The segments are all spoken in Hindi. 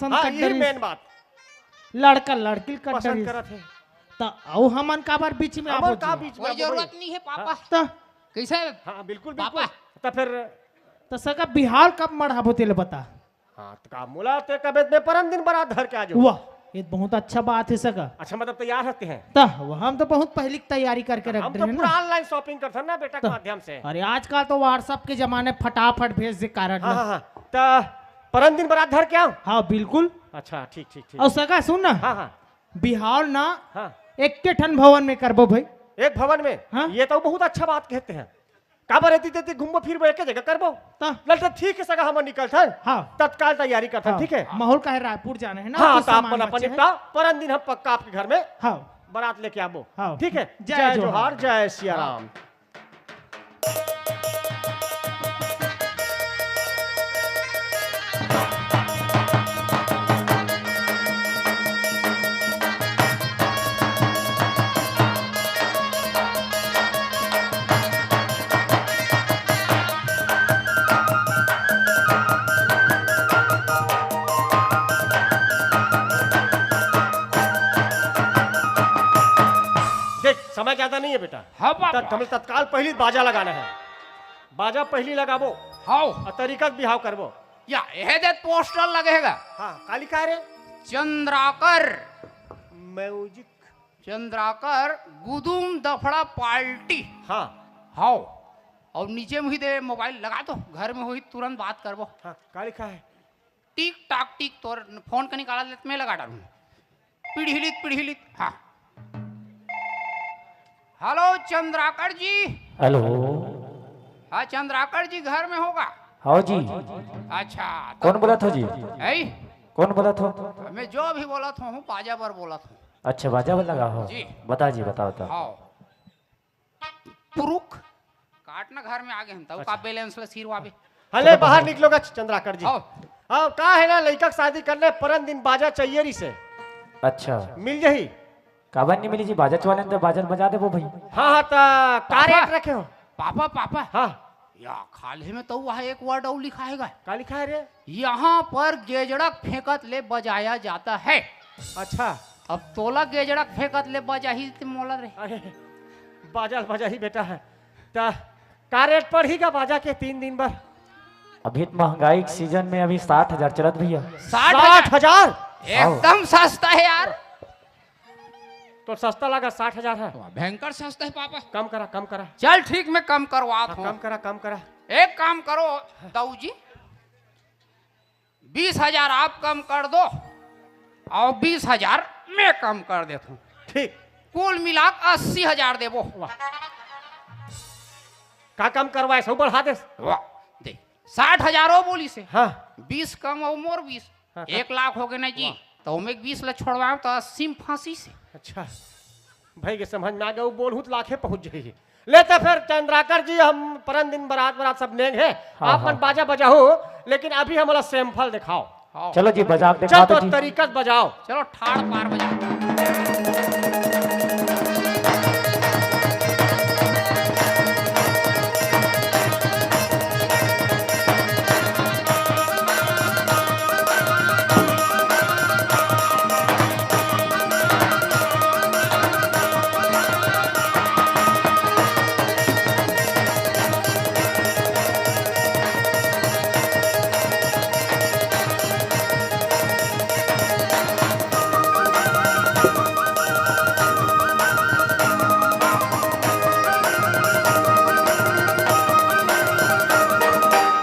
हाँ, ये मेन बात लड़का लड़की पसंद करत है तो औ हमन काबर बीच में हमर का बीच में कोई जरूरत नहीं है पापा। तो कैसे हाँ बिल्कुल पापा? बिल्कुल तो फिर तो सका बिहार कब मढ़ाबो तेले बता। हाँ तो का मुला ते कबे में परम दिन बारात धर के आ जाओ। वाह ये बहुत अच्छा बात है सका। अच्छा मतलब तैयार रहते हैं तो हम तो बहुत पहले तैयारी करके रख हम दे तो हैं पूरा ना। ऑनलाइन शॉपिंग करते हैं ना बेटा के तो- माध्यम से। अरे आजकल तो व्हाट्सएप के जमाने फटाफट भेज दे कारण हाँ हाँ हाँ तो परम दिन बारात धर के आओ। हाँ बिल्कुल। अच्छा ठीक ठीक ठीक और सका सुन ना हाँ हाँ बिहार ना हाँ एक के ठन भवन में करबो भाई। एक भवन में हाँ? ये तो बहुत अच्छा बात कहते हैं काबर रहती तेती घूमबो फिरबो एक जगह करबो तो लड़का ठीक है सगा हम निकल था हाँ तत्काल तैयारी करते हैं हाँ, ठीक है माहौल का है रायपुर जाना है ना। हाँ कुछ तो सामान अपन अपन बचे हैं। निपटा परम दिन हम पक्का आपके घर में हाँ बारात लेके आबो हाँ। ठीक है जय जय जोहार। जोहार जय सिया राम। देख समय ज्यादा नहीं है बेटा हाँ पापा। हमें तत्काल पहली बाजा लगाना है बाजा पहली लगाबो हाँ और तरीका से बिहाव करबो। या यह दे पोस्टर लगेगा हाँ काली का रे चंद्राकर म्यूजिक चंद्राकर गुदुम दफड़ा पार्टी। हाँ हाँ और नीचे में ही दे मोबाइल लगा दो घर में हुई तुरंत बात करबो। हाँ काली का है टिक टाक टिक तोर फोन का निकाला लेते मैं लगा डालूं पीढ़ी हाँ हेलो चंद्राकर जी। हेलो। हाँ चंद्राकर जी घर में होगा। हाँ जी अच्छा कौन बोला था जी? ऐ कौन बोला था? मैं जो भी बोला था हूँ बाजा पर बोला था। अच्छा बाजा वाला लगा हो जी। बता जी बताओ तो। हाँ पुरुख काटना घर में आ गए तब का बैलेंस ला सिरवा भी। हले बाहर निकलोगा चंद्राकर जी। हाँ हाँ का है ना लड़का के शादी करने परम दिन बाजा चाहिए री से अच्छा मिल जाही। काबर नहीं मिली जी बाजत वाले ने तो बाजत बजा दे वो भाई। हाँ हाँ तो का पापा। रेट रखे हो? पापा पापा हाँ या खाले में तो वहाँ एक वर्ड और लिखा है का लिखा है रे? यहाँ पर गेजड़क फेंकत ले बजाया जाता है। अच्छा अब तोला गेजड़क फेंकत ले बजा ही मोला रे। अरे बाजा बाजा ही बेटा है तो का रेट पड़ेगा बाजा के 3 दिन भर? अभी तो महंगाई के सीजन में अभी 60,000 चलत भैया। 60,000 एकदम सस्ता है यार। तो सस्ता लगा 60,000 है। भयंकर सस्ता है पापा। कम करा चल ठीक मैं कम करवाता हाँ, हूँ। कम करा एक काम करो दाऊ जी 20,000 आप कम कर दो और 20,000 मैं कम कर देता हूँ। ठीक कुल मिला 80,000 देवो। का कम करवाए सब बढ़ा दे। वाह दे 60,000 बोली से हाँ 20 कम और मोर 20 हाँ, 1 लाख हो गए ना जी। तो मैं 20 ला छोड़वाऊं तो 80 में फांसी से। अच्छा भाई के समझ में आ गया बोलूँ तो लाखे पहुंच जाइए लेते फिर चंद्राकर जी हम परम दिन बारात सब लेंगे हाँ, आप हाँ। मन बाजा बजाओ लेकिन अभी हमारा सैंपल दिखाओ। हाँ। चलो जी बजा के चल दिखा तो दो जी। तरीका से बजाओ। चलो ठाड़ पार बजा।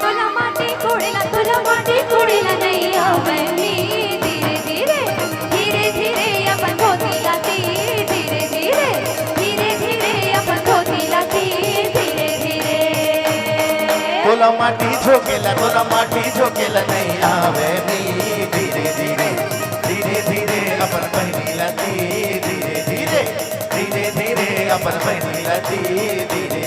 तुला माटी कोडीला नाही आवडली धीरे धीरे आपण होतीला ती धीरे धीरे आपण होतीला ती धीरे तोला माटी झोकेला नहीं आवे नी धीरे धीरे अपन पहनीला ती धीरे अपन पहनीला ती धीरे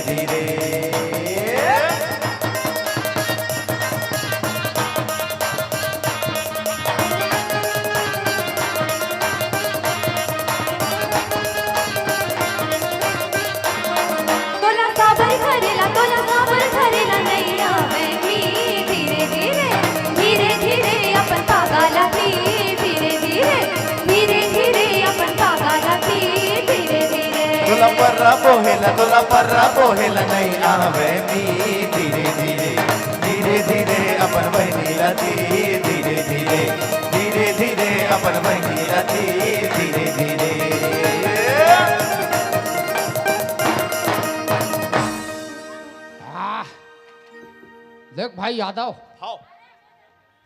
तुला साबर ठरेला नाही आवडली धीरे धीरे आपण पागाला ती पर्रा बोहेला तोला पर्रा बोहेला नहीं आवे मी धीरे धीरे धीरे धीरे अपन बहिनीला ती धीरे धीरे धीरे धीरे अपन बहिनीला ती धीरे धीरे हाँ देख भाई यादव हाँ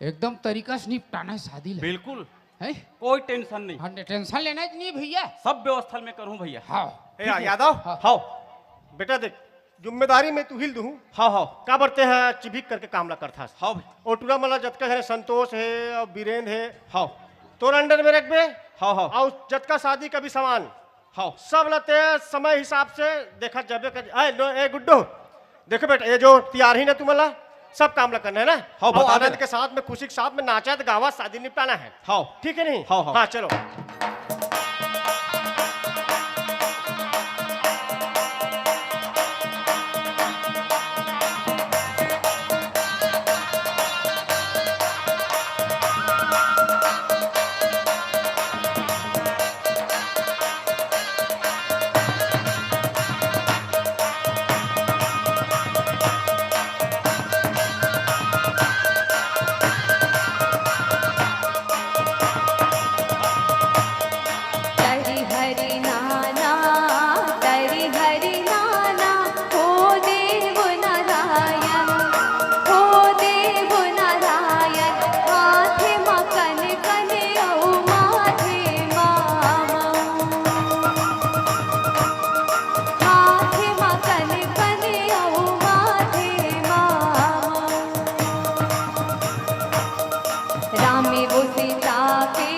एकदम तरीका से निपटाना है शादी ले बिल्कुल हैं? कोई टेंशन नहीं। हाँ टेंशन लेना ही नहीं भैया। सब व्यवस्था में करूं भैया। हाँ यादव हाँ बेटा देख जिम्मेदारी में तू हिल दू हाँ हाँ का बढ़ते हैं चिभिक करके कामला करता हाँ भाई और टूरा मला जतका है संतोष है और बीरेंद्र है हाँ तोर अंडर में रख बे हाँ हाँ और जतका शादी का भी सामान हाँ सब लते समय हिसाब से देखा जाबे कर ए गुड्डू देखो बेटा ये जो तैयार ही ना तू मला सब काम करना है ना हाँ, और बता आनंद दे। के साथ में खुशी के साथ में नाचा गावा शादी निपटाना है हाँ ठीक है नहीं हाँ, हाँ। हाँ चलो तरी हरि नाना हो देव नारायण हाथे मकन कने औ माथे मामा हाथे मकन कने औ माथे मामा रामे वो सीता के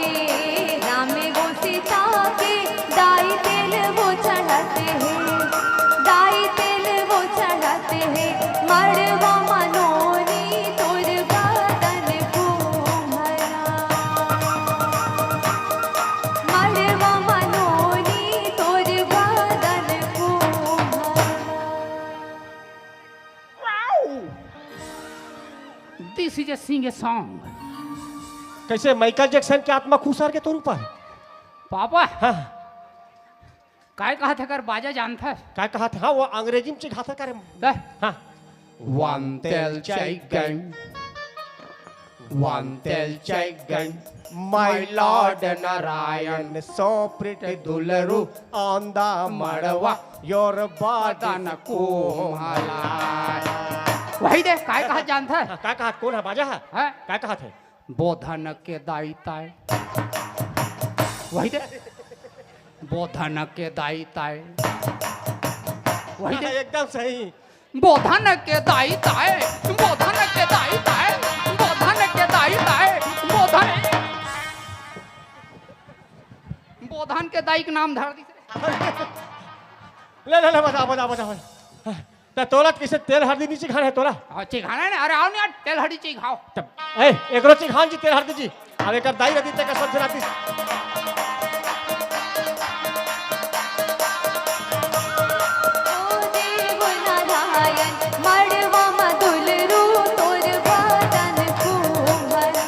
दाई तेल वो चढ़ाते हैं मड़वा मनोनी तोर बदन कुम्हरा मड़वा मनोनी तोर बदन कुम्हरा this is a sing a song। कैसे माइकल जैक्सन के आत्मा खुशार के तौर पर पापा हाँ काय कहा था कर बाजा जानता है क्या कहा था हाँ वो अंग्रेजी में चिढ़ा था करे दे। हाँ One tel chicken, one tel chicken, my lord Narayan, so pretty dularu on the madwa your बदन body को वही दे काय कहा जानता है क्या कहा कौन है बाजा है हैं? क्या कहा थे बोधन के दायिताय वही दे बोधन के दायिताय वही दे एकदम सही बोधन के दायिताय बोधन के दायिताय बोधन के दायिताय बोधन के दाई के नाम धर दी ले बता तो तोला किसे तेल हल्दी नीचे खाना है तोला चिघाना है अरे आओ नहीं यार तेल हड्डी चिघाओ तब ए एक रोटी खान जी तेल हल्दी जी अब एक दाई रदी तक सब जनाती ओ देव नारायण मड़वा मधुलरू तोर बदन कुम्हरा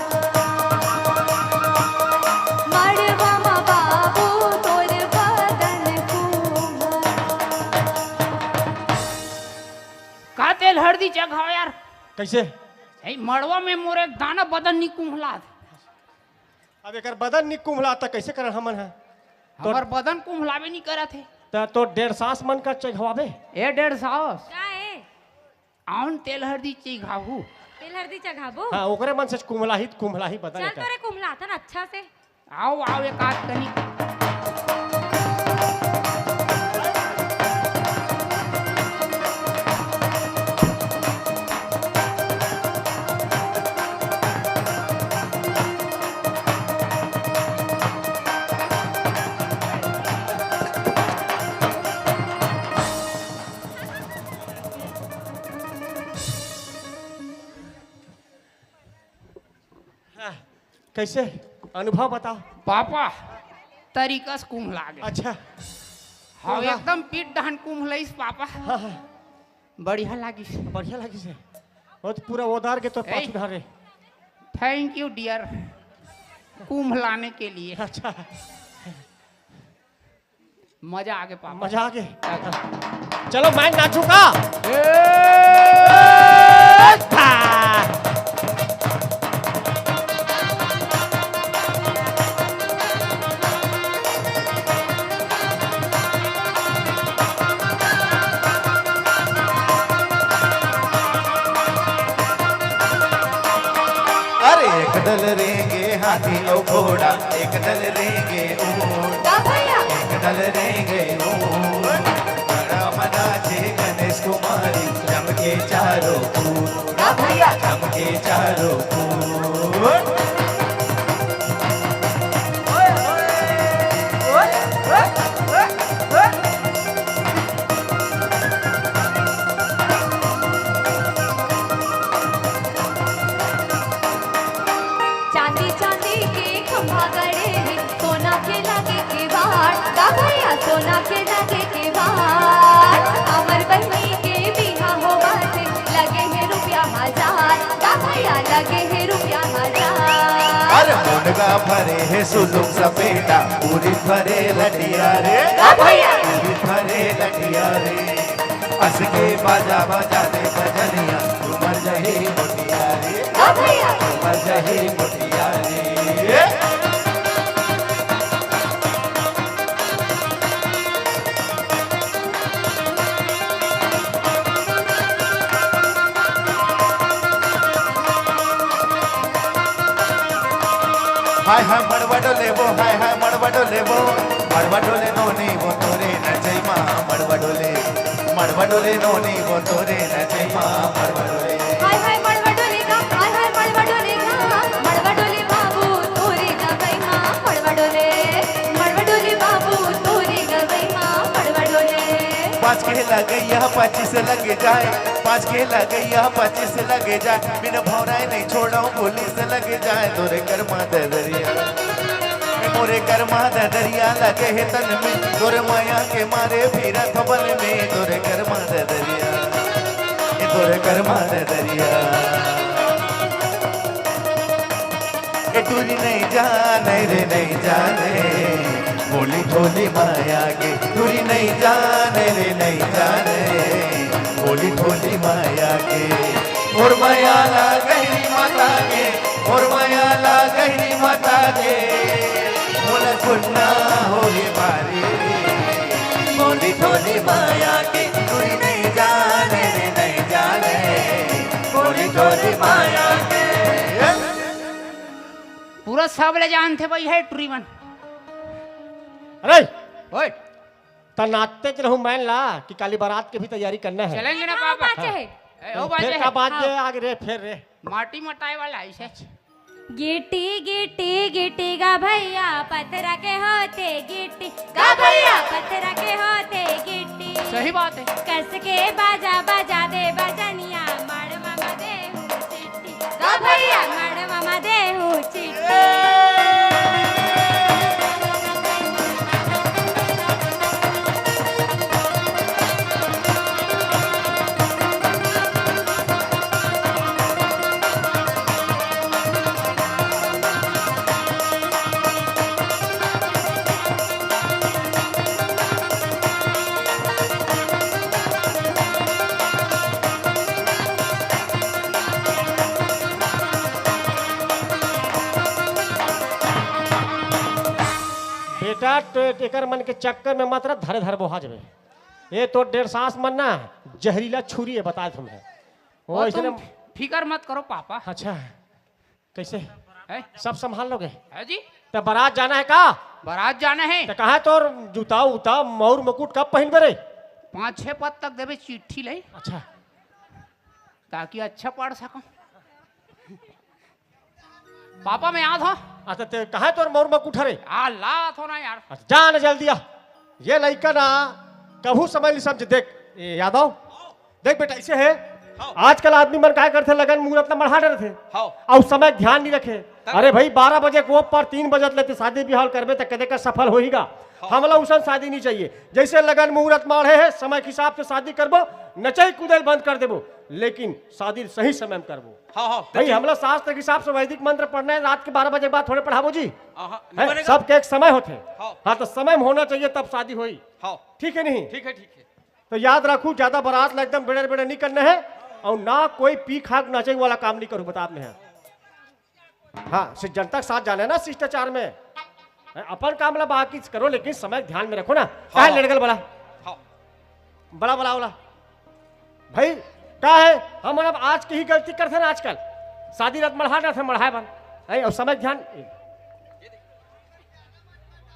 मड़वा मा बाबू तोर बदन कुम्हरा का तेल हल्दी चिघाओ यार कैसे ए मड़वा में मोर एक दाना बदन नहीं कुम्हला अब एक बदन नि कुम्हला तक कैसे कर हमन है हमार बदन कुम्हलावे नहीं करा थे तो 1.5 मन का चढ़वावे ए 150 का है आउन तेल हल्दी चिघाऊ तेल हल्दी चघाबो हाँ ओकरे मन से कुम्हला ही बदन चल का तोरे कुम्हला था ना अच्छा से आओ आओ एक आध तनी कैसे अनुभव बताओ पापा तरीका से कुम्हला गए अच्छा हाँ एकदम पीठ दहन कुम्हलईस पापा हाँ हाँ बढ़िया लागी बढ़िया लगी से बहुत पूरा ओदार के तो ए। पाँच धारे थैंक यू डियर कुम्हलाने के लिए अच्छा मजा आगे पापा। मजा आ गया। चलो मैं नाचूंगा। अरे एक दल रेंगे हाथी और घोड़ा, एक दल रेंगे ऊंट, गा भैया एक दल रेंगे ऊंट। बड़ा मनाचे गणेश कुमारी, चमके चारों फूल, गा भैया चमके चारों फूल। चांदी चांदी के खंभा गड़े हैं, सोना के लगे के बाहर। गा भैया सोना के लगे के बाहर। अमर बहनी के बिहा हो बाटे, लगे हैं रुपया 1000। गा भैया लगे हैं रुपया 1000। अरे मुनगा भरे है सुलुक सपेटा, पूरी भरे लटिया रे, गा भैया पूरी भरे लटिया रे। हंस के बाजा बजा दे बजनिया, उमर जही मोटिया रे, गा भैया उमर जही मोटिया रे। हाय हाय मड़वा डोले वो, हाय हाय मड़वा डोले वो, मड़वा डोले नोनी वो तोरे नचै माँ, मड़वा डोले नोनी वो तोरे नचै माँ, मड़वा डोले। हाय हाय मड़वा डोलेगा, हाय हाय मड़वा डोलेगा। मड़वा डोले बाबू तोरे गवई माँ, मड़वा डोले बाबू तोरे गवई माँ, मड़वा डोले। 5 के लगैया 25 लगे जाए, 5 के लगैया 25 लगे जाए। बिन भौराए नहीं छोड़ा पुलिस लगे जाए। तोरे कर्मा दरिया, मोरे कर्मा दरिया लगे है तन में, तोरे माया के मारे फिर थबल में। तोरे कर्मा दरिया, ये तोरे कर्मा दरिया। ये टूरी नहीं जाने रे नहीं जाने, भोली भोली माया के टूरी नहीं जाने रे नहीं जाने, भोली भोली माया के। और माया ला गहरी माता के, और माया ला गहरी माता के। बोला सुनना हो ये बारी, भोली भोली माया के टूरी नहीं जाने रे नहीं जाने, भोली भोली माया के। पूरा सब ले जानते भाई है ट्रीवन। अरे ओए तो नाचते रहूं मैं ला कि काली बारात की भी तैयारी करना है। चलेंगे ना हाँ, पापा। बाजे है। ए, ओ बाजे फिर है। का बात ये आगे रे फिर रे। माटी मटाई वाला ऐसे। गिट्टी गिट्टी गिट्टी गा भैया पत्थरा के होते गिट्टी गा भैया पत्थरा के होते गिट्टी। सही बात है। कस के बाजा बजा दे बजनिया, मड़वा में देहू चिट्टी। गा भैया मड़वा में देहू चिट्टी। बेटा तो एकर मन के चक्कर में मात्र धरे धरे बोहा जबे। ये तो 1.5 सांस मन ना जहरीला छुरी है, बता तुम्हें वो और इसने। तुम फिकर मत करो पापा। अच्छा कैसे है सब संभाल लोगे? है जी। तो बारात जाना है का? बारात जाना है। तो कहा तो जूता उता मौर मुकुट कब पहन बे रे? 5-6 पद तक देवे चिट्ठी ले, अच्छा ताकि अच्छा पढ़ सकूं। पापा मैं याद हो। अच्छा ते कहा तो मौर मुकुट हरे? अल्लाह थो ना यार। अच्छा जा न जल्दी आ। ये लड़का ना कभू समझ ली समझ। देख ये यादव देख बेटा ऐसे है आजकल आदमी मन क्या करते लगन मुहूर्त में बढ़ा डर थे हाँ और समय ध्यान नहीं रखे। अरे भाई 12 बजे को पर 3 बजत लेते शादी ब्याह करबे तो कदे का सफल होईगा। हमला उसन शादी नहीं चाहिए। जैसे लगन मुहूर्त मारे है समय के हिसाब से शादी करबो, नचई कूदल बंद कर देबो, लेकिन शादी सही समय में करबो। हाँ हाँ भाई हमला शास्त्र के हिसाब से वैदिक मंत्र पढ़ना है, रात के 12 बजे के बाद थोड़े पढ़ाबो जी। हाँ, है, सबके एक समय होते। हाँ। हाँ तो समय में होना चाहिए तब शादी हुई। हाँ ठीक है नहीं? ठीक है ठीक है। तो याद रखू ज्यादा बारात ला एकदम बेड़े बेड़े नहीं करना है और ना कोई पी खाक नाचे वाला काम नहीं करूँ, बता आपने है। हाँ जनता के साथ जाना ना शिष्टाचार में, अपन काम ला बाकी करो लेकिन समय ध्यान में रखो ना। क्या है लड़गल बड़ा हाँ बड़ा बड़ा वाला भाई क्या है? हम अब आज की ही गलती करते ना, आजकल शादी रात मढ़ा रहे थे मढ़ाए बन है और समय ध्यान।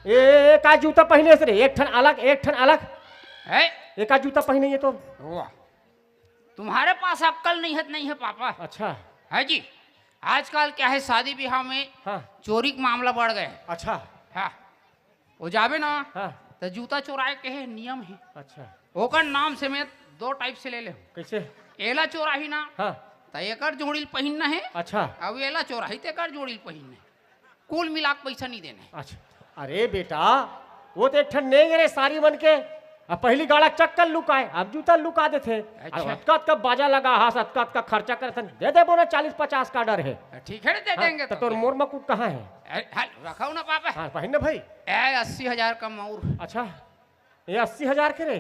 ए का जूता पहने से रे, एक ठन अलग एक ठन अलग है एक का जूता पहने ये तो। वाह, तुम्हारे पास अक्ल नहीं है पापा। अच्छा है जी, आजकल क्या है शादी ब्याह में हाँ चोरी का मामला बढ़ गए। अच्छा हाँ वो जावे ना हाँ तो जूता चोराए के है नियम है। अच्छा ओकर नाम से मैं 2 टाइप से ले ले। कैसे? एला चोराही ना हाँ तो एकर जोड़िल पहिनना है, अच्छा अब एला चोराही तो एकर जोड़िल पहिनना है। कुल मिला के पैसा नहीं देना है। अच्छा। अरे बेटा वो तो एक ठन नहीं रे सारी मन के, अब पहली गाड़ा चक्कर लुकाए अब जूता लुका देते। अच्छा। अतकत का बाजा लगा हाथ अतकत का खर्चा करते दे दे बोना 40-50 का डर है। ठीक है दे देंगे। तो तोर मोर मकुट कहाँ है? रखाओ ना पापा। हाँ पहन ना भाई। 80,000 का मऊर। अच्छा ये 80,000 के रे?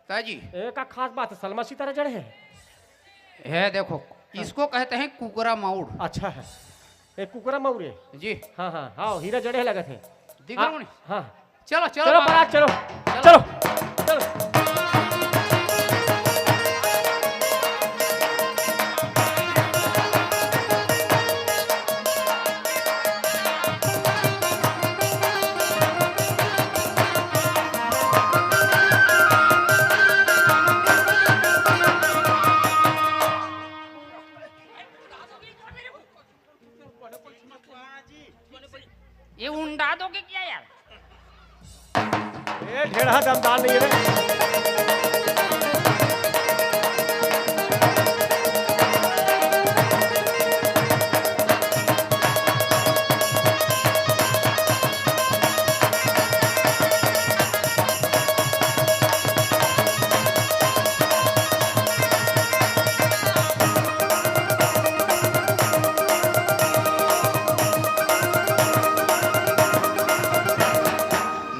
का जी एक खास बात है, सलमा सी तरह जड़ है। देखो इसको कहते हैं कुकरा मऊर। अच्छा है एक कुकरा मऊरे जी। हाँ हाँ हाँ हीरा जड़े लगे थे। दिख रहा हूँ नहीं? हाँ चलो चलो चलो पापा। बारात चलो चलो चलो। ये उंडा दोगे क्या यार? ये ढेड़ा दमदार नहीं है रे।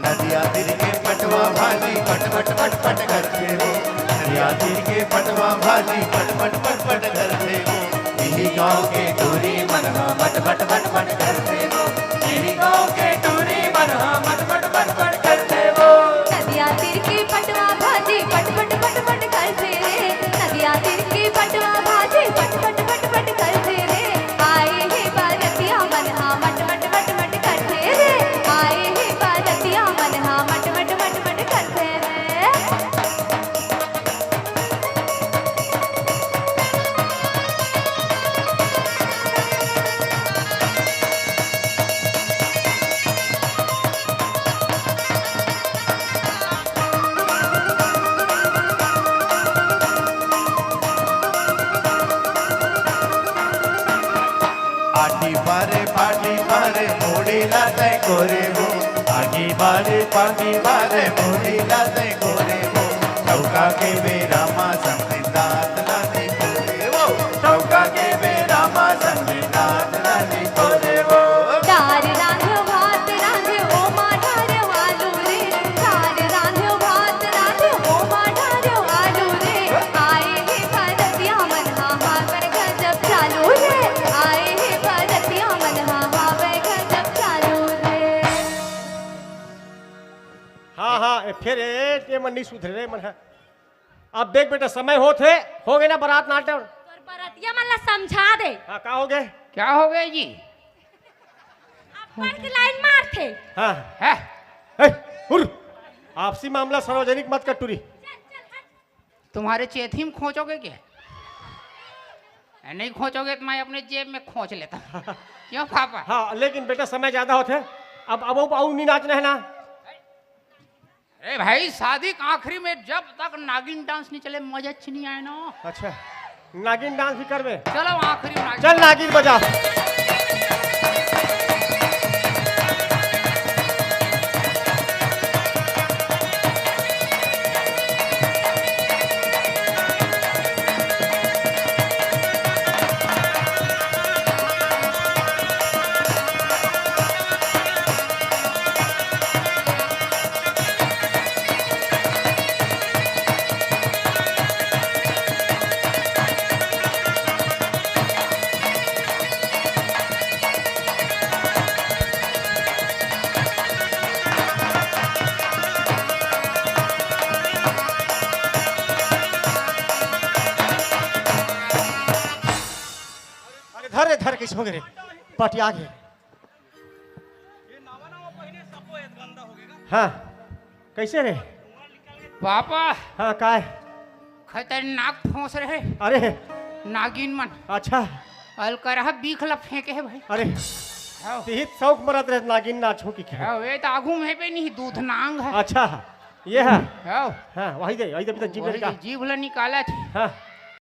नदिया तीर के पटवा भाजी पट पट पट पट करते हो। नदिया तीर के पटवा भाजी पट पट पट पट करते हो। यही गाँव के टूरी मनहा मट मट मट मट करते हो। यही गाँव के टूरी मनहा मट मट मट मट करते हो। नदिया तीर की पटवा भाजी पट पट पट पट करते रे। नदिया तीर की पटवा भाजी पट पट पट पट करते रे। आए हे बारतिया मनहा मट मट मट मट करते रे। आए हे बारतिया मनहा मट मट मट मट करते रे। पाटी बारे मोड़ी लाते कोरे हो। आगी बारे पागी बारे मोड़ी लाते कोरे हो। चौका के बेरा माँ संविधान लाने कोरे हो। चौका के बेरा माँ संविधान लाने कोरे हो। दार रांध्यो भात रांध्यो ओ माढार्यो आलू रे। दार रांध्यो भात रांध्यो ओ माढार्यो आलू रे। आए हे भारतिया मनहा हावर गजब चालू रे। आए हे भारतिया मनहा हावर गजब चालू रे। हाँ हाँ फिर ये मन नहीं सुधरे रे मन है। अब देख बेटा समय हो गए ना बारात नाटे। तोर बरतिया मन ला समझा दे। हाँ का हो गए? क्या हो गए जी? अपन के लाइन मार थे। हाँ है ए, हुर, आपसी मामला सार्वजनिक मत कर टूरी। तुम्हारे चेथी में खोचोगे क्या? नहीं खोचोगे तो मैं अपने जेब में खोच लेता। क्यों पापा? हाँ लेकिन बेटा समय ज्यादा होते अब आऊ नहीं नाचना है ना। अरे भाई शादी के आखिरी में जब तक नागिन डांस नहीं चले मजा नहीं आए ना। अच्छा नागिन डांस भी करवे। चलो आखिरी नागिन। चल नागिन बजा। धर धर किस हो गए पटिया गए। हाँ कैसे रे पापा हाँ काय खतरनाक ठोस रहे अरे नागिन मन। अच्छा अलकरहा बीखला फेंके है भाई। अरे हाँ। तिहित शौक मरत रहे नागिन नाच हो की क्या। हाँ, वे तो आगू में पे नहीं दूध नांग है। अच्छा ये है हाँ, हाँ वही दे जीव वही का जीभ ला निकाला थी। हाँ